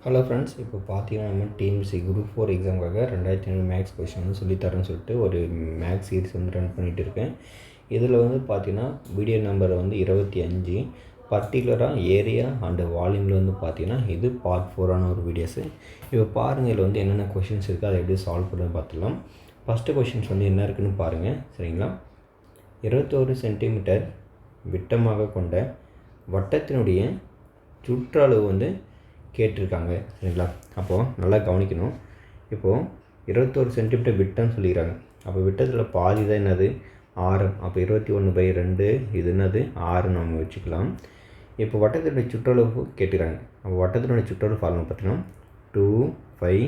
Hello friends, இப்போ பார்த்தீங்கன்னா நம்ம டிஎன்பிஎஸ்சி குரூப் 4 எக்ஸாமுக்காக 2500 மேக்ஸ் கொஷின் வந்து சொல்லித்தரேன்னு சொல்லிட்டு ஒரு மேக்ஸ் சீரிஸ் வந்து ரன் பண்ணிகிட்டு இருக்கேன். இதில் வந்து பார்த்தீங்கன்னா வீடியோ நம்பர் வந்து 25, பர்டிகுலராக ஏரியா அண்டு வால்யூமில் வந்து பார்த்தீங்கன்னா இது பார்ட் 4ஆன ஒரு வீடியோஸு. இப்போ பாருங்கள், இதில் வந்து என்னென்ன கொஷின்ஸ் இருக்குது, அதை எப்படி சால்வ் பண்ணுன்னு பார்த்துக்கலாம். ஃபஸ்ட்டு கொஷின்ஸ் வந்து என்ன இருக்குதுன்னு பாருங்கள், சரிங்களா. 21 சென்டிமீட்டர் விட்டமாக கொண்ட வட்டத்தினுடைய சுற்றளவு வந்து கேட்டிருக்காங்க, சரிங்களா. அப்போது நல்லா கவனிக்கணும். இப்போது 21 சென்டிமீட்டர் விட்டம்னு சொல்லிக்கிறாங்க. அப்போ விட்டத்தில் பாதி தான் என்னது, ஆரம். அப்போ 21/2 இது என்னது, ஆரம் நம்ம வச்சுக்கலாம். இப்போ வட்டத்தினுடைய சுற்றளவு கேட்டுக்கிறாங்க. அப்போ வட்டத்தினுடைய சுற்றளவு ஃபார்முலா பார்த்தீங்கன்னா 2 5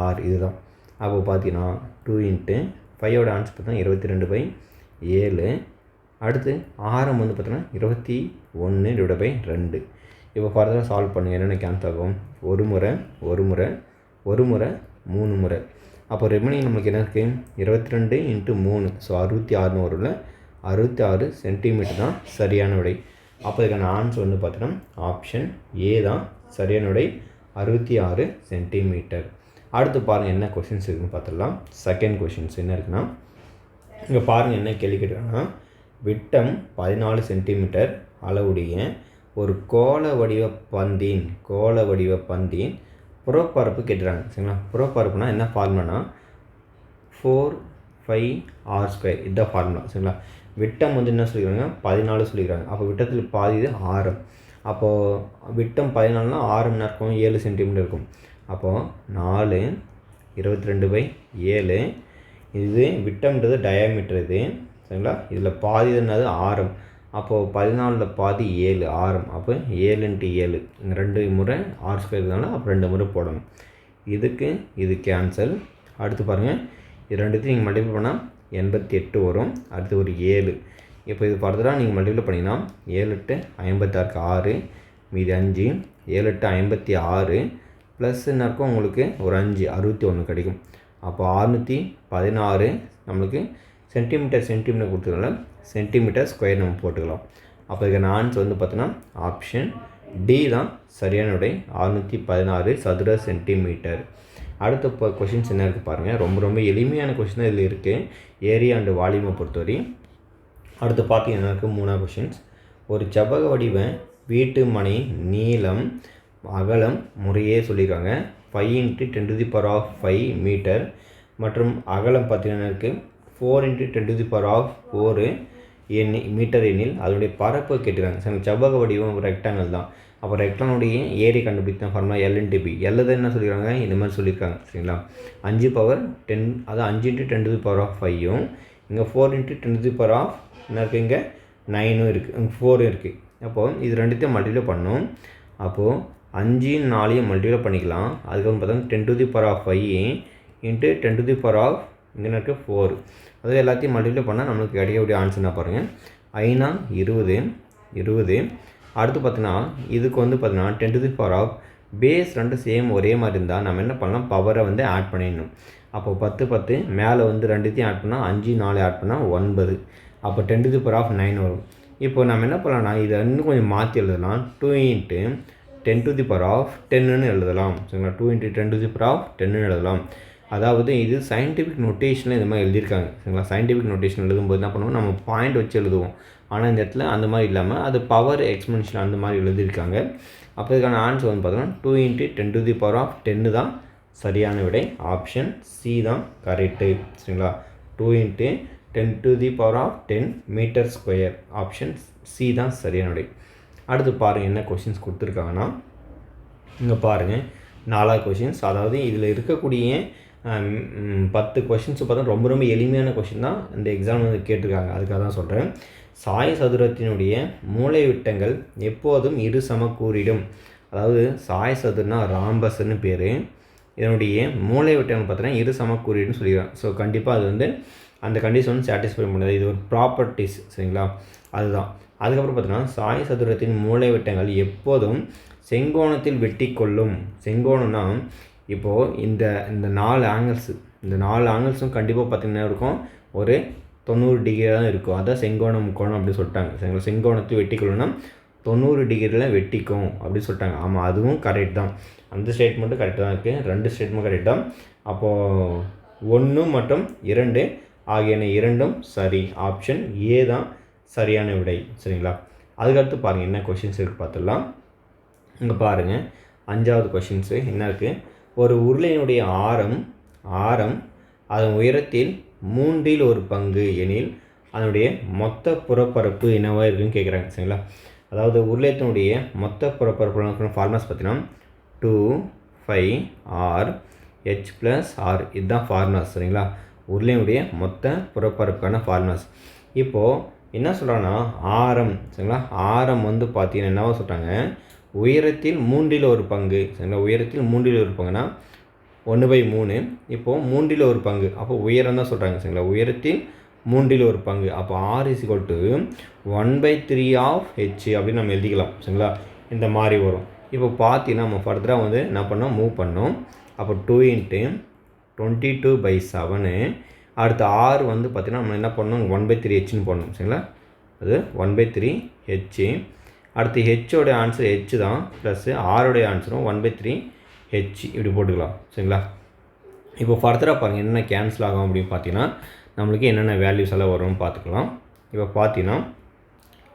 R இதுதான். அப்போ பார்த்தீங்கன்னா 2 × 5 ஆன்சர் பார்த்தீங்கன்னா 22/7. அடுத்து ஆரம் வந்து பார்த்தீங்கன்னா 21/2. இப்போ ஃபர்தராக சால்வ் பண்ணுங்கள். என்னென்ன கேன்சல் ஆகும், ஒரு முறை 3 முறை. அப்போ ரிமைனிங் நம்மளுக்கு என்ன இருக்குது, 22 × 3, ஸோ 66 வரும்ல. 66 சென்டிமீட்டர் தான் சரியான விடை. அப்போ இதுக்கான ஆன்சர் வந்து பார்த்தீங்கன்னா ஆப்ஷன் ஏ தான் சரியான விடை, 66 சென்டிமீட்டர். அடுத்து பாருங்கள் என்ன கொஷின்ஸ் இருக்குதுன்னு பார்த்துடலாம். செகண்ட் கொஷின்ஸ் என்ன இருக்குன்னா, இங்கே பாருங்கள் என்ன கேள்வி கேட்டுருக்காங்கன்னா, விட்டம் 14 சென்டிமீட்டர் அளவுடைய ஒரு கோள வடிவ பந்தின் புறப்பரப்பு கேட்டுறாங்க, சரிங்களா. புறப்பரப்புனா என்ன ஃபார்முலானா 4πr², இதுதான் ஃபார்முலா, சரிங்களா. விட்டம் வந்து என்ன சொல்லிக்கிறாங்க, 14 சொல்லிக்கிறாங்க. அப்போ விட்டத்தில் பாதி இது ஆரம். அப்போது விட்டம் 14னா ஆரம்னா இருக்கும் 7 சென்டிமீட்டர் இருக்கும். அப்போது 4 22/7. இது விட்டம்ன்றது டயாமீட்டர் இது, சரிங்களா. இதில் பாதி என்னது ஆரம். அப்போது 14ல் பாதி 7 ஆரம். அப்போ 7 × 7 இங்கே 2 முறை R² இருந்தாலும் அப்போ 2 முறை போடணும். இதுக்கு இது கேன்சல். அடுத்து பாருங்கள், இது ரெண்டுத்தையும் நீங்கள் மல்டிப்ளை பண்ணால் 88 வரும். அடுத்து ஒரு 7. இப்போ இது ஃபர்தராக நீங்கள் மல்டிப்ளை பண்ணிங்கன்னா 7 × 56 6, மீதி 5, 7 × 56 ப்ளஸ் என்ன இருக்கும் உங்களுக்கு ஒரு 5 61 கிடைக்கும். அப்போ 616 நம்மளுக்கு சென்டிமீட்டர் கொடுத்ததுனால சென்டிமீட்டர் ஸ்கொயர் நம்ம போட்டுக்கலாம். அப்போ இதுக்கான ஆன்சர் வந்து பார்த்தோன்னா ஆப்ஷன் டி தான் சரியான விடை, 616 சதுர சென்டிமீட்டர். அடுத்த இப்போ கொஷின்ஸ் என்ன இருக்குது பாருங்கள், ரொம்ப எளிமையான கொஷின் தான் இதில் இருக்குது, ஏரியா அண்டு வால்யூமை பொறுத்தவரை. அடுத்து பார்த்தீங்கன்னா இருக்குது 3ஆவது கொஷின்ஸ். ஒரு செவ்வக வடிவ வீட்டு மனை நீளம் அகலம் முறையே சொல்லியிருக்காங்க 5 × 10⁵ மீட்டர் மற்றும் அகலம் பார்த்தீங்கன்னா இருக்குது 4 × 10⁴ மீட்டர் எண்ணில் அதனுடைய பரப்பு கேட்டுக்கிறாங்க. சரி, செவ்வக வடிவம் ரெக்டாங்கிள் தான். அப்போ ரெக்டாங்கிளுடைய ஏரியா கண்டுபிடித்த ஃபார்முலா L/B. L தான் என்ன சொல்லியிருக்காங்க, இந்த மாதிரி சொல்லியிருக்காங்க, சரிங்களா. 5/10, அதாவது 5 × 10⁵ இங்கே 4 × 10⁻, என்ன இருக்குது, இங்கே 9 இருக்குது, இங்கே 4 இருக்குது. அப்போது இது ரெண்டுத்தையும் மல்டிப்ளை பண்ணணும். அப்போது 5 4 மல்டிப்ளை பண்ணிக்கலாம். அதுக்கப்புறம் பார்த்தோம்னா 10⁵ × 10⁻, இங்கே இருக்குது 4. அதாவது எல்லாத்தையும் மல்டிப்ளை பண்ணால் நம்மளுக்கு கிடைக்கக்கூடிய ஆன்சர் என்ன பாருங்கள், 5 20. அடுத்து பார்த்தீங்கன்னா இதுக்கு வந்து பார்த்தீங்கன்னா 10⁻, பேஸ் 2 சேம் ஒரே மாதிரி இருந்தால் நம்ம என்ன பண்ணலாம், பவரை வந்து ஆட் பண்ணிடணும். அப்போ 10 மேலே வந்து ரெண்டுத்தையும் ஆட் பண்ணால் 5 4 ஆட் பண்ணால் 9. அப்போ 10⁻9 வரும். இப்போ நம்ம என்ன பண்ணலாம்னா இதை இன்னும் கொஞ்சம் மாற்றி எழுதலாம். 2 × 10⁻10ன்னு எழுதலாம், சரிங்களா. 2 × 10⁻10ன்னு எழுதலாம். அதாவது இது சயின்டிஃபிக் நோட்டேஷனில் இந்த மாதிரி எழுதியிருக்காங்க, சரிங்களா. சயின்டிஃபிக் நோட்டேஷன் எழுதும்போது என்ன பண்ணுவோம், நம்ம பாயிண்ட் வச்சு எழுதுவோம். ஆனால் இந்த இடத்துல அந்த மாதிரி இல்லாமல் அது பவர் எக்ஸ்பென்ஷன் அந்த மாதிரி எழுதியிருக்காங்க. அப்போ இதுக்கான ஆன்சர் வந்து பார்த்தோன்னா 2 × 10⁻10 தான் சரியான விடை, ஆப்ஷன் சி தான் கரெக்டு, சரிங்களா. 2 × 10⁻10 மீட்டர் ஸ்கொயர், ஆப்ஷன் சி தான் சரியான விடை. அடுத்து பாருங்கள் என்ன கொஷின்ஸ் கொடுத்துருக்காங்கன்னா, இங்கே பாருங்கள் 4ஆவது கொஷின்ஸ். அதாவது இதில் இருக்கக்கூடிய 10 கொஷின்ஸ் பார்த்தா ரொம்ப எளிமையான கொஷின் தான் இந்த எக்ஸாம் வந்து கேட்டிருக்காங்க. அதுக்காக தான் சொல்கிறேன். சாய சதுரத்தினுடைய மூலை விட்டங்கள் எப்போதும் இரு சமக்கூறிடும். அதாவது சாய சதுரம்னா ராம்பஸ்ன்னு பேர். இதனுடைய மூலை விட்டங்கள் பார்த்தீங்கன்னா இரு சமக்கூறிடுன்னு சொல்லிடுறாங்க. ஸோ கண்டிப்பாக அது வந்து அந்த கண்டிஷன் சாட்டிஸ்ஃபை பண்ணுது. இது ஒரு ப்ராப்பர்ட்டிஸ், சரிங்களா, அதுதான். அதுக்கப்புறம் பார்த்தீங்கன்னா சாய சதுரத்தின் மூலை விட்டங்கள் எப்போதும் செங்கோணத்தில் வெட்டி கொள்ளும். செங்கோணம்னா இப்போது இந்த 4 ஆங்கிள்ஸு, இந்த 4 ஆங்கிள்ஸும் கண்டிப்பாக பார்த்திங்கன்னா இருக்கும் ஒரு 90 டிகிரி தான் இருக்கும். அதான் செங்கோணம் முக்கோணம் அப்படின்னு சொல்லிட்டாங்க, சரிங்களா. செங்கோணத்தை வெட்டி கொள்ளணும்னா 90 டிகிரியில் வெட்டிக்கும் அப்படின்னு சொல்லிட்டாங்க. ஆமாம், அதுவும் கரெக்ட் தான். அந்த ஸ்டேட்மெண்ட்டும் கரெக்டாக தான் இருக்குது. 2 ஸ்டேட்மெண்ட் கரெக்ட் தான். அப்போது 1 மற்றும் 2 ஆகியன இரண்டும் சரி. ஆப்ஷன் ஏ தான் சரியான விடை. சரிங்களா? அதுக்கடுத்து பாருங்கள் என்ன கொஷின்ஸ் இருக்குது பார்த்துடலாம். இங்கே பாருங்கள் 5வது கொஷின்ஸு என்ன இருக்குது. ஒரு உருளையினுடைய ஆரம் அதன் உயரத்தில் 1/3 எனில் அதனுடைய மொத்த புறப்பரப்பு என்னவாக இருக்குன்னு கேட்குறாங்க. சரிங்களா? அதாவது உருளையத்தினுடைய மொத்த புறப்பரப்பு ஃபார்முலாஸ் பார்த்தீங்கன்னா 2πr h + r இதுதான் ஃபார்முலாஸ். சரிங்களா? உருளையினுடைய மொத்த புறப்பரப்புக்கான ஃபார்முலாஸ். இப்போது என்ன சொல்கிறாங்கன்னா ஆரம். சரிங்களா? ஆரம் வந்து பார்த்தீங்கன்னா என்னவா சொல்கிறாங்க, உயரத்தில் 1/3. சரிங்களா? உயரத்தில் 1/3னா 1/3. இப்போது 1/3 அப்போ உயரம் தான் சொல்கிறாங்க. சரிங்களா? உயரத்தில் 1/3 அப்போ r = 1/3 of h அப்படின்னு நம்ம எழுதிக்கலாம். சரிங்களா? இந்த மாதிரி வரும். இப்போ பார்த்தீங்கன்னா நம்ம ஃபர்தராக வந்து என்ன பண்ணோம், மூவ் பண்ணோம். அப்போ 2 × 22/7 அடுத்து r வந்து பார்த்திங்கன்னா நம்ம என்ன பண்ணோம், 1/3hன்னு போடணும். சரிங்களா? அது 1/3h. அடுத்து ஹெச்சோடைய ஆன்சர் h தான், ப்ளஸ் ஆரோடைய ஆன்சரும் 1/3h இப்படி போட்டுக்கலாம். சரிங்களா? இப்போ ஃபர்தராக பாருங்கள் என்னென்ன கேன்சல் ஆகும் அப்படின்னு பார்த்தீங்கன்னா நம்மளுக்கு என்னென்ன வேல்யூஸ் எல்லாம் வரும்னு பார்த்துக்கலாம். இப்போ பார்த்தீங்கன்னா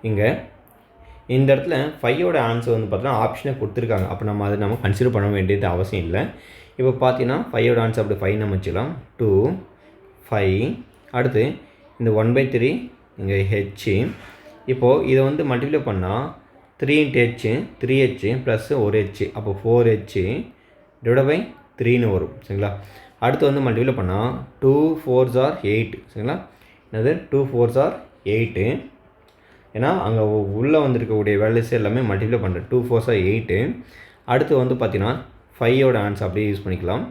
இங்கே இந்த இடத்துல 5யோட ஆன்சர் வந்து பார்த்தீங்கன்னா ஆப்ஷனை கொடுத்துருக்காங்க. அப்போ நம்ம அதை நம்ம கன்சிடர் பண்ண வேண்டியது அவசியம் இல்லை. இப்போ பார்த்தீங்கன்னா 5யோட ஆன்சர் அப்படி 5 நம்ம வச்சுக்கலாம். 2 5 அடுத்து இந்த 1/3 இங்கே h. இப்போது இதை வந்து மல்டிப்ளை பண்ணால் 3 × h 3h ப்ளஸ் 1h அப்போ 4h / 3ன்னு வரும். சரிங்களா? அடுத்து வந்து மல்டிப்ளை பண்ணால் 2 4s are 8. சரிங்களா? என்னது 2 4s are 8. ஏன்னா அங்கே உள்ளே வந்துருக்கக்கூடிய வேல்யூஸ் எல்லாமே மல்டிப்ளை பண்ணுறேன். 2 4s are 8. அடுத்து வந்து பார்த்தீங்கன்னா 5யோட ஆன்சர் அப்படியே யூஸ் பண்ணிக்கலாம்.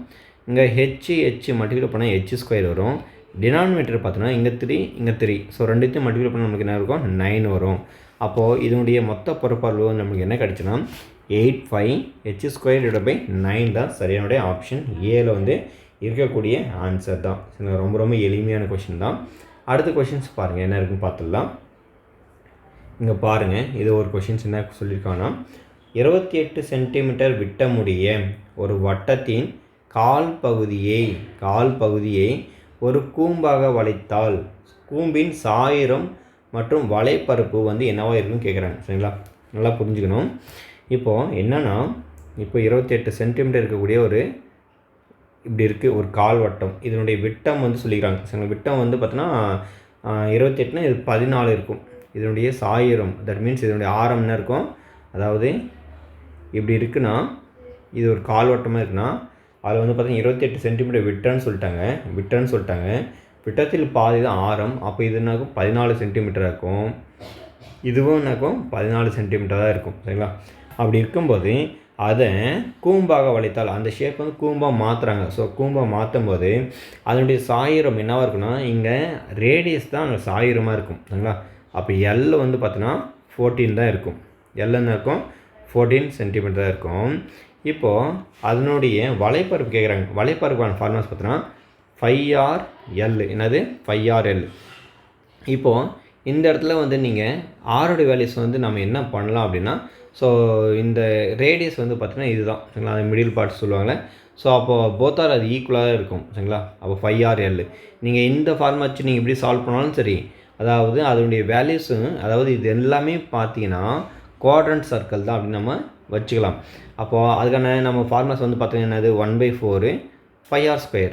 இங்கே h மல்டிப்ளை பண்ணால் h² வரும். டினாமினேட்டர் பார்த்தீங்கன்னா இங்கே 3 இங்கே 3. ஸோ ரெண்டுத்தையும் மல்டிப்ளை பண்ணால் நமக்கு என்ன இருக்கும், 9 வரும். அப்போது இதனுடைய மொத்த பரப்பளவு நமக்கு என்ன கிடச்சுன்னா 8πh² / 9 தான் சரியானுடைய ஆப்ஷன் ஏல வந்து இருக்கக்கூடிய ஆன்சர் தான். ரொம்ப ரொம்ப எளிமையான கொஷின் தான். அடுத்த கொஷின்ஸ் பாருங்கள் என்ன இருக்குன்னு பார்த்துடலாம். இங்கே பாருங்கள் இது ஒரு கொஷின்ஸ் என்ன சொல்லியிருக்காங்கன்னா 28 சென்டிமீட்டர் விட்டமுடைய ஒரு வட்டத்தின் கால் பகுதியை ஒரு கூம்பாக வளைத்தால் கூம்பின் சாயிரம் மற்றும் வலைப்பரப்பு வந்து என்னவா இருக்குன்னு கேட்குறாங்க. சரிங்களா? நல்லா புரிஞ்சுக்கணும். இப்போது என்னென்னா இப்போ 28 சென்டிமீட்டர் இருக்கக்கூடிய ஒரு இப்படி இருக்குது ஒரு கால் வட்டம். இதனுடைய விட்டம் வந்து சொல்லிக்கிறாங்க. சரிங்களா? விட்டம் வந்து பார்த்தோன்னா 28னா இது 14 இருக்கும். இதனுடைய சாயிரம் தட் மீன்ஸ் இதனுடைய ஆரம் என்ன இருக்கும், அதாவது இப்படி இருக்குன்னா இது ஒரு கால் வட்டமாக இருக்குன்னா அதில் வந்து பார்த்தீங்கன்னா 28 சென்டிமீட்டர் விட்டன்னு சொல்லிட்டாங்க. விட்டத்தில் பாதி தான் ஆரம். அப்போ இது என்னாக்கும் 14 சென்டிமீட்டராக இருக்கும். இதுவும் என்னாக்கும் 14 சென்டிமீட்டர் தான் இருக்கும். சரிங்களா? அப்படி இருக்கும்போது அதை கூம்பாக வளைத்தால் அந்த ஷேப் வந்து கூம்பாக மாற்றுறாங்க. ஸோ கூம்பாக மாற்றும் போது அதனுடைய சாயிரம் என்னவாக இருக்குன்னா இங்கே ரேடியஸ் தான் அங்கே சாயிரமாக இருக்கும். சரிங்களா? அப்போ எல் வந்து பார்த்தீங்கன்னா 14 தான் இருக்கும். எல் என்ன இருக்கும், 14 சென்டிமீட்டர் தான் இருக்கும். இப்போது அதனுடைய வலைப்பரப்பு கேட்குறாங்க. வலைப்பரப்பான ஃபார்முலாஸ் பார்த்தீங்கன்னா 5RL. என்னது 5RL. இப்போது இந்த இடத்துல வந்து நீங்கள் ஆரோட வேல்யூஸ் வந்து நம்ம என்ன பண்ணலாம் அப்படின்னா, ஸோ இந்த ரேடியஸ் வந்து பார்த்தீங்கன்னா இதுதான். சரிங்களா? அது மிடில் பார்ட் சொல்லுவாங்களே. ஸோ அப்போது போத்தார் அது ஈக்குவலாக தான் இருக்கும். சரிங்களா? அப்போ 5RL நீங்கள் இந்த ஃபார்முலா வச்சு நீங்கள் எப்படி சால்வ் பண்ணாலும் சரி, அதாவது அதனுடைய வேல்யூஸு, அதாவது இது எல்லாமே பார்த்தீங்கன்னா குவாட்ரண்ட் சர்க்கிள் தான் அப்படின்னு நம்ம வச்சுக்கலாம். அப்போது அதுக்கான நம்ம ஃபார்முலாஸ் வந்து பார்த்தீங்கன்னா என்னது 1/4 5R².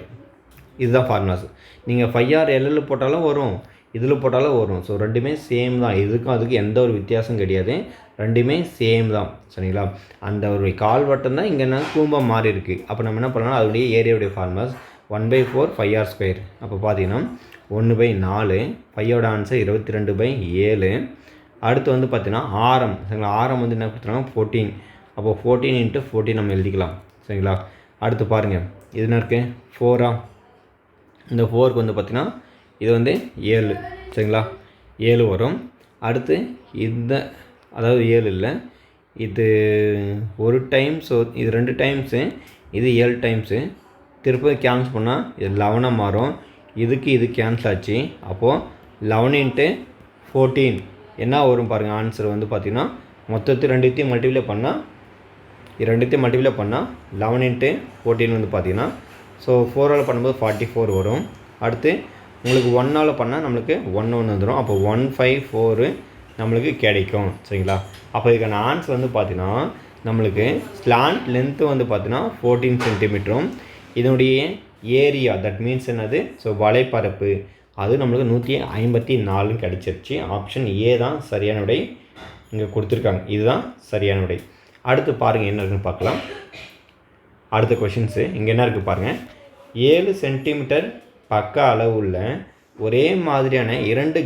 இதுதான் ஃபார்முலாஸ். நீங்கள் 5RL போட்டாலும் வரும், இதில் போட்டாலும் வரும். ஸோ ரெண்டுமே சேம் தான். இதுக்கும் அதுக்கு எந்த ஒரு வித்தியாசம் கிடையாது. ரெண்டுமே சேம் தான். சரிங்களா? அந்த ஒரு கால்வட்டம் தான் இங்கே என்ன கூம்பாக மாறி இருக்குது. அப்போ நம்ம என்ன பண்ணலாம், அதனுடைய ஏரியாவுடைய ஃபார்முலாஸ் 1/4 5R². அப்போ பார்த்தீங்கன்னா 1/4. 5யோட ஆன்சர் 22/7. அடுத்து வந்து பார்த்தீங்கன்னா ஆரம். சரிங்களா? ஆரம் வந்து என்ன கொடுத்துருக்காங்க 14. அப்போது 14 × 14 நம்ம எழுதிக்கலாம். சரிங்களா? அடுத்து பாருங்கள் இது என்ன இருக்குது 4. இந்த 4க்கு வந்து பார்த்திங்கன்னா இது வந்து 7. சரிங்களா? 7 வரும். அடுத்து இந்த அதாவது 7 இல்லை, இது ஒரு டைம்ஸ், இது 2 டைம்ஸு, இது 7 டைம்ஸு. திருப்பி கேன்சல் பண்ணால் இது 11 மாறும். இதுக்கு இது கேன்சல் ஆச்சு. அப்போது 11 × 14 என்ன வரும் பாருங்கள், ஆன்சர் வந்து பார்த்திங்கன்னா மொத்தத்து ரெண்டுத்தையும் மல்டிப்ளை பண்ணால் 11 × 14 வந்து பார்த்தீங்கன்னா ஸோ 4ஆல் பண்ணும்போது 44 வரும். அடுத்து உங்களுக்கு 1ஆல் பண்ணால் நம்மளுக்கு 1 வந்துடும். அப்போ 154 நம்மளுக்கு கிடைக்கும். சரிங்களா? அப்போ இதுக்கான ஆன்சர் வந்து பார்த்தீங்கன்னா நம்மளுக்கு ஸ்லாண்ட் லென்த்து வந்து பார்த்தீங்கன்னா 14 சென்டிமீட்டரும் இதனுடைய ஏரியா தட் மீன்ஸ் என்னது ஸோ வலைப்பரப்பு அது நம்மளுக்கு 154 கிடச்சிருச்சு. ஆப்ஷன் ஏ தான் சரியான விடை இங்கே கொடுத்துருக்காங்க. இதுதான் சரியான விடை. அடுத்து பாருங்கள் என்ன இருக்குன்னு பார்க்கலாம். அடுத்த கொஷின்ஸு இங்கே என்ன இருக்குது பாருங்கள். 7 சென்டிமீட்டர் பக்க அளவு உள்ள ஒரே மாதிரியான இரண்டு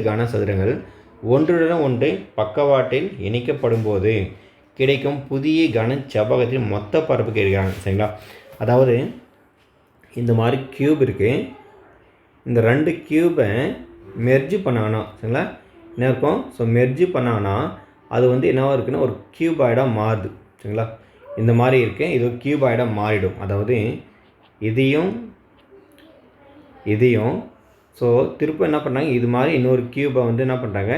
கனசதுரங்கள் ஒன்றுடன் ஒன்று பக்கவாட்டில் இணைக்கப்படும் போது கிடைக்கும் புதிய கனச்செவ்வகத்தின் மொத்த பரப்பு கேட்குறாங்க. சரிங்களா? அதாவது இந்த மாதிரி க்யூப் இருக்குது. இந்த 2 க்யூபை மெர்ஜ் பண்ணாங்கன்னா சரிங்களா என்ன இருக்கும் ஸோ மெர்ஜ் பண்ணாங்கன்னா அது வந்து என்னவாக இருக்குன்னா ஒரு க்யூபாய்டாக மாறுது. சரிங்களா? இந்த மாதிரி இருக்குது. இது ஒரு க்யூபாய்டாக மாறிடும். அதாவது இதையும் ஸோ திரும்ப என்ன பண்ணுறாங்க இது மாதிரி இன்னொரு க்யூபை வந்து என்ன பண்ணுறாங்க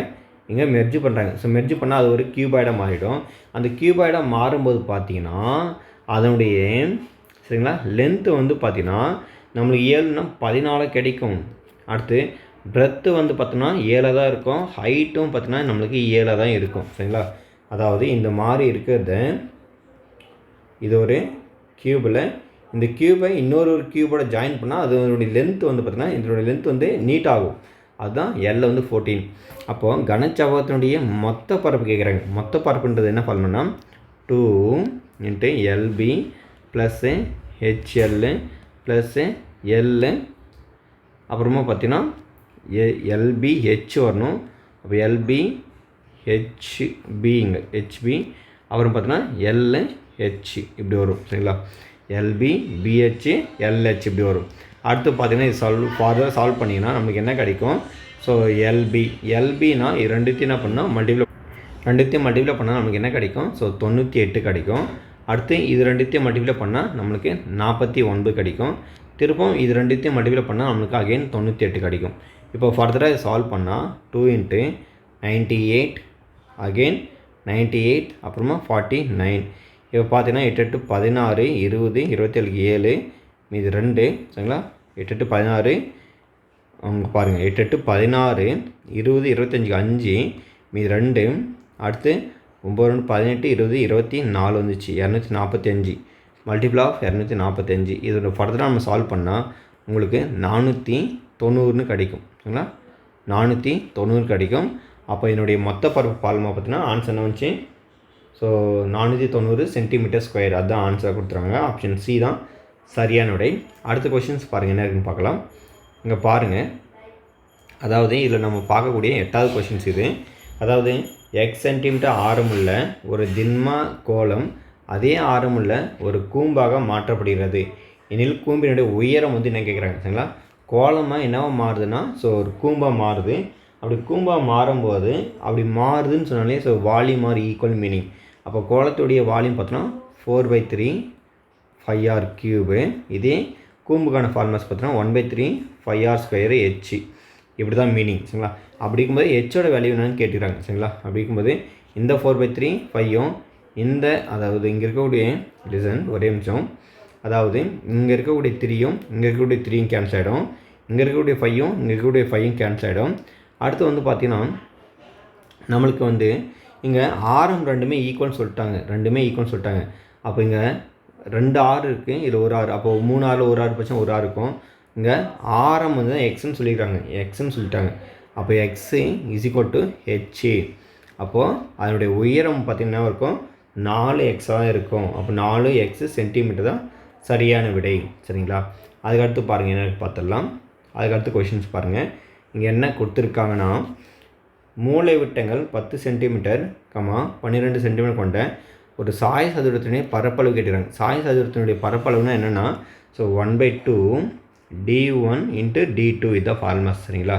இங்கே மெர்ஜ் பண்ணுறாங்க. ஸோ மெர்ஜ் பண்ணால் அது ஒரு க்யூபாய்டாக மாறிடும். அந்த க்யூபாய்டாக மாறும்போது பார்த்திங்கன்னா அதனுடைய சரிங்களா லென்த்து வந்து பார்த்திங்கன்னா நம்மளுக்கு 7னா 14 கிடைக்கும். அடுத்து பிரெத்து வந்து பார்த்தோன்னா 7 தான் இருக்கும். ஹைட்டும் பார்த்தீங்கன்னா நம்மளுக்கு 7 தான் இருக்கும். சரிங்களா? அதாவது இந்த மாதிரி இருக்கிறது இது ஒரு க்யூபில் இந்த க்யூபை இன்னொரு க்யூபோட ஜாயின் பண்ணால் அதனுடைய லென்த் வந்து பார்த்தீங்கன்னா இதனுடைய லென்த் வந்து நீட் ஆகும். அதுதான் எல்ல வந்து 14. அப்போது கனச்செவ்வகத்தினுடைய மொத்த பரப்பு கேட்குறாங்க. மொத்த பரப்புன்றது என்ன பண்ணணும்னா 2 × LB + HL + L அப்புறமா பார்த்தீங்கன்னா LBH வரணும். அப்போ LBHBங்க HB அப்புறம் பார்த்தீங்கன்னா LH இப்படி வரும். சரிங்களா? LBBH LH இப்படி வரும். அடுத்து பார்த்தீங்கன்னா இது ஃபார்தர் சால்வ் பண்ணிங்கன்னா நமக்கு என்ன கிடைக்கும் ஸோ LBனா இது ரெண்டுத்தையும் என்ன பண்ணால் மல்டிப்ளை பண்ணால் நமக்கு என்ன கிடைக்கும் ஸோ 98 கிடைக்கும். அடுத்து இது ரெண்டுத்தையும் மல்டிப்ளை பண்ணால் நம்மளுக்கு 49 கிடைக்கும். திருப்பம் இது ரெண்டுத்தையும் மல்டிப்ளை பண்ணால் நம்மளுக்கு அகைன் 98 கிடைக்கும். இப்போ ஃபர்தராக இது சால்வ் பண்ணால் 2 × 98 அகெயின் 98 அப்புறமா 49 இப்போ பார்த்தீங்கன்னா 8 × 16 20 27 7 மீது 2 சரிங்களா 8 × 16 அவங்க பாருங்கள் 8 × 16 20 25 5 மீது 2 அடுத்து 9 × 18 20 24 வந்துச்சு 245 மல்டிபிள் ஆஃப் 245 இதோட ஃபர்தராக நம்ம சால்வ் பண்ணால் உங்களுக்கு 490 கிடைக்கும். சரிங்களா? 490 கிடைக்கும். அப்போ என்னுடைய மொத்த பரப்பு பால்மா பார்த்தீங்கன்னா ஆன்சர் என்ன வந்துச்சு ஸோ 490 cm². அதுதான் ஆன்சராக கொடுத்துருவாங்க. ஆப்ஷன் சி தான் சரியான விடை. அடுத்த கொஷின்ஸ் பாருங்கள் என்ன இருக்குன்னு பார்க்கலாம். இங்கே பாருங்கள். அதாவது இதில் நம்ம பார்க்கக்கூடிய 8வது கொஷின்ஸ் இது. அதாவது x சென்டிமீட்டர் ஆரமுள்ள ஒரு திண்ம கோளம் அதே ஆரமுள்ள ஒரு கூம்பாக மாற்றப்படுகிறது எனில் கூம்பினுடைய உயரம் வந்து என்ன கேட்குறாங்க. சரிங்களா? கோலமாக என்னவா மாறுதுன்னா ஸோ ஒரு கூம்பாக மாறுது. அப்படி கூம்பாக மாறும்போது அப்படி மாறுதுன்னு சொன்னாலே so volume are equal meaning. அப்போ கோலத்துடைய வால்யூம் பார்த்தோன்னா 4/3 5r³ இதே கூம்புக்கான ஃபார்முலாஸ் பார்த்தோன்னா 1/3 5r² h இப்படி தான் மீனிங். சரிங்களா? அப்படி இருக்கும்போது ஹெச்சோட வேல்யூ என்னன்னு கேட்டுக்கிறாங்க. சரிங்களா? அப்படி இருக்கும்போது இந்த 4/3 5ம் இந்த அதாவது இங்கே இருக்கக்கூடிய லிசன் ஒரே நிமிஷம் அதாவது இங்கே இருக்கக்கூடிய 3யும் இங்கே இருக்கக்கூடிய 3யும் கேன்சல் ஆகிடும். இங்கே இருக்கக்கூடிய 5யும் இங்கே இருக்கக்கூடிய 5யும் கேன்சல் ஆகிடும். அடுத்து வந்து பார்த்திங்கன்னா நம்மளுக்கு வந்து இங்கே ஆரம் ரெண்டுமே ஈக்குவல்னு சொல்லிட்டாங்க. அப்போ இங்கே 2 r இருக்குது. இதில் ஒரு r அப்போது 3 rல் ஒரு r பட்சம் ஒரு r இருக்கும். இங்கே ஆரம் வந்து எக்ஸ்ன்னு சொல்லிட்டாங்க. அப்போ x = h. அப்போது அதனுடைய உயரம் பார்த்திங்கன்னா இருக்கும் 4x தான் இருக்கும். அப்போ 4x சென்டிமீட்டர் தான் சரியான விடை. சரிங்களா? அதுக்கடுத்து பாருங்கள் என்ன பார்த்துடலாம். அதுக்கடுத்து கொஷின்ஸ் பாருங்கள். இங்கே என்ன கொடுத்துருக்காங்கன்னா மூளை விட்டங்கள் 10 சென்டிமீட்டர் 12 சென்டிமீட்டர் கொண்ட ஒரு சாய் சதுரத்தினுடைய பரப்பளவு கேட்டுக்கிறாங்க. சாய் சதுரத்தினுடைய பரப்பளவுனா என்னென்னா ஸோ 1/2 d1 × d2 இதுதான் ஃபார்முலாஸ். சரிங்களா?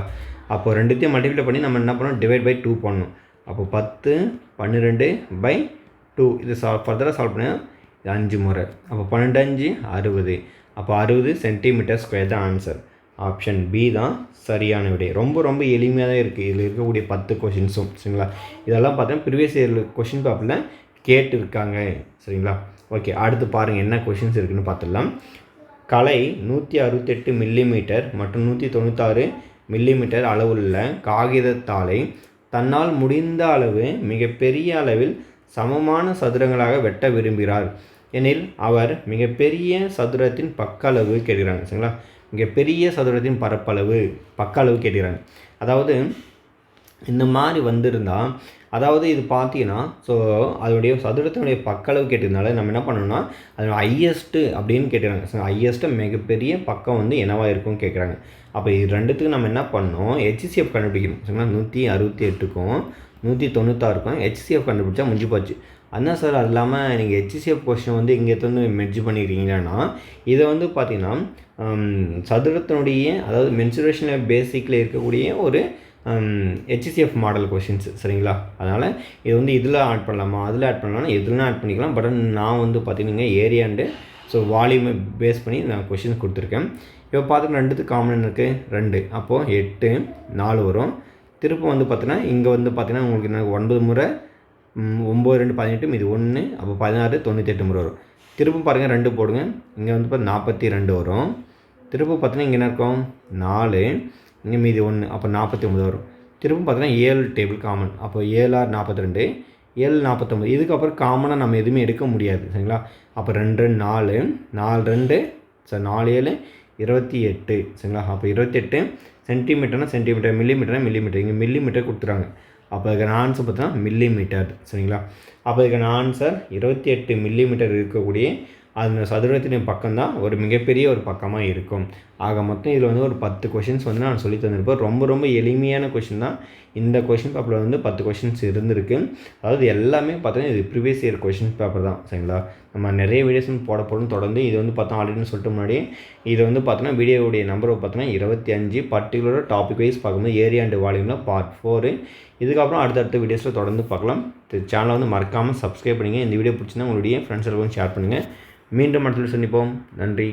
அப்போ ரெண்டுத்தையும் மல்டிப்ளை பண்ணி நம்ம என்ன பண்ணணும் ÷ 2 பண்ணணும். அப்போ 10 12/2 இது ஃபர்தராக சால்வ் பண்ணால் 5 முறை. அப்போ 12 5 60. அப்போ 60 cm² தான் ஆன்சர். ஆப்ஷன் பி தான் சரியான விடை. ரொம்ப ரொம்ப எளிமையாக தான் இருக்குது இதில் இருக்கக்கூடிய 10 கொஷின்ஸும். சரிங்களா, இதெல்லாம் பார்த்தீங்கன்னா ப்ரீவியஸ் இயர் கொஷின் பேப்பரில் கேட்டிருக்காங்க. சரிங்களா, ஓகே, அடுத்து பாருங்கள் என்ன கொஷின்ஸ் இருக்குதுன்னு பார்த்துடலாம். கலை 168 மில்லிமீட்டர் மற்றும் 196 மில்லிமீட்டர் அளவுள்ள காகிதத்தாளை தன்னால் முடிந்த அளவு மிகப்பெரிய அளவில் சமமான சதுரங்களாக வெட்ட விரும்புகிறார் எனில் அவர் மிகப்பெரிய சதுரத்தின் பக்க அளவு கேட்கிறாங்க. சரிங்களா, மிகப்பெரிய சதுரத்தின் பரப்பளவு பக்க அளவு கேட்கிறாங்க. அதாவது இந்த மாதிரி வந்திருந்தால், அதாவது இது பார்த்தீங்கன்னா, ஸோ அதோடைய சதுரத்தினுடைய பக்க அளவு கேட்டதுனால நம்ம என்ன பண்ணணும்னா அதோட ஹையஸ்ட்டு அப்படின்னு கேட்குறாங்க. ஸோ ஹையஸ்ட்டு மிகப்பெரிய பக்கம் வந்து என்னவாக இருக்கும்னு கேட்குறாங்க. அப்போ இது ரெண்டுத்துக்கும் நம்ம என்ன பண்ணணும், HCF கண்டுபிடிக்கணும். சரிங்களா, 168க்கும் 196க்கும் HCF கண்டுபிடிச்சா முடிஞ்சு போச்சு. அதான் சார், அது இல்லாமல் நீங்கள் HCF கொஸ்டின் வந்து இங்கே வந்து மெர்ஜ் பண்ணிக்கிறீங்கன்னா இதை வந்து பார்த்தீங்கன்னா சதுரத்தினுடைய, அதாவது மென்சுரேஷன் பேசிக்கில் இருக்கக்கூடிய ஒரு HCF மாடல் கொஷின்ஸ். சரிங்களா, அதனால் இது வந்து இதில் ஆட் பண்ணலாமா அதில் ஆட் பண்ணலாம்னா எதுலாம் ஆட் பண்ணிக்கலாம். பட் நான் வந்து பார்த்தீங்கன்னா ஏரியா அண்டு ஸோ வால்யூமை பேஸ் பண்ணி நான் கொஷின்ஸ் கொடுத்துருக்கேன். இப்போ பார்த்துட்டு ரெண்டுத்துக்கு காமன் இருக்குது 2, அப்போது 8 4 வரும். திருப்ப வந்து பார்த்தீங்கன்னா இங்கே வந்து பார்த்தீங்கன்னா உங்களுக்கு என்ன 9 முறை 9 2 18 இது 1, அப்போ 16 98 முறை வரும். திரும்ப பாருங்கள் 2 போடுங்க, இங்கே வந்து பார்த்தா 42 வரும். திரும்ப பார்த்தீங்கன்னா இங்கே என்ன இருக்கும் 4, இங்கே மீதி 1, அப்போ 49 வரும். திரும்ப பார்த்தீங்கன்னா 7 டேபிள் காமன், அப்போ 7 6 42 7 49. இதுக்கப்புறம் காமனாக நம்ம எதுவுமே எடுக்க முடியாது. சரிங்களா, அப்போ 2 4 4 2 சார் 4 7 28. சரிங்களா, அப்போ 28 சென்டிமீட்டர்னா சென்டிமீட்டர், மில்லிமீட்டர்னா மில்லிமீட்டர். இங்கே மில்லிமீட்டர் கொடுத்துறாங்க. அப்போ இதுக்கான ஆன்சர் பார்த்தீங்கன்னா மில்லிமீட்டர். சரிங்களா, அப்போ இதுக்கான ஆன்சர் 28 மில்லிமீட்டர் இருக்கக்கூடிய அந்த சதுரத்தின் பக்கம் தான் ஒரு மிகப்பெரிய ஒரு பக்கமாக இருக்கும். ஆக மொத்தம் இதில் வந்து ஒரு 10 கொஷின்ஸ் வந்து நான் சொல்லி தந்திருப்பேன். ரொம்ப ரொம்ப எளிமையான கொஷின் தான். இந்த கொஷின் பேப்பரில் வந்து 10 கொஷின்ஸ் இருந்திருக்கு. அதாவது எல்லாமே பார்த்தீங்கன்னா இது ப்ரீவியஸ் இயர் கொஷின் பேப்பர் தான். சரிங்களா, நம்ம நிறைய வீடியோஸ் போடப்படும் தொடர்ந்து. இது வந்து பார்த்தோம் ஆல்ரெடி சொல்லிட்டு முன்னாடி இது வந்து பார்த்தோன்னா வீடியோவுடைய நம்பர் பார்த்தோன்னா 25. பர்டிகுலராக டாபிக் வைஸ் பார்க்கும்போது ஏரியா அண்ட் வால்யூமில் பார்ட் 4. இதுக்கப்புறம் அடுத்தடுத்த வீடியோஸில் தொடர்ந்து பார்க்கலாம். சேனலை வந்து மறக்காமல் சப்ஸ்கிரைப் பண்ணுங்கள். இந்த வீடியோ பிடிச்சிருந்தா உங்களுடைய ஃப்ரெண்ட்ஸ் எல்லாரும் ஷேர் பண்ணுங்கள். மீண்டும் அடுத்த சந்திப்போம். நன்றி.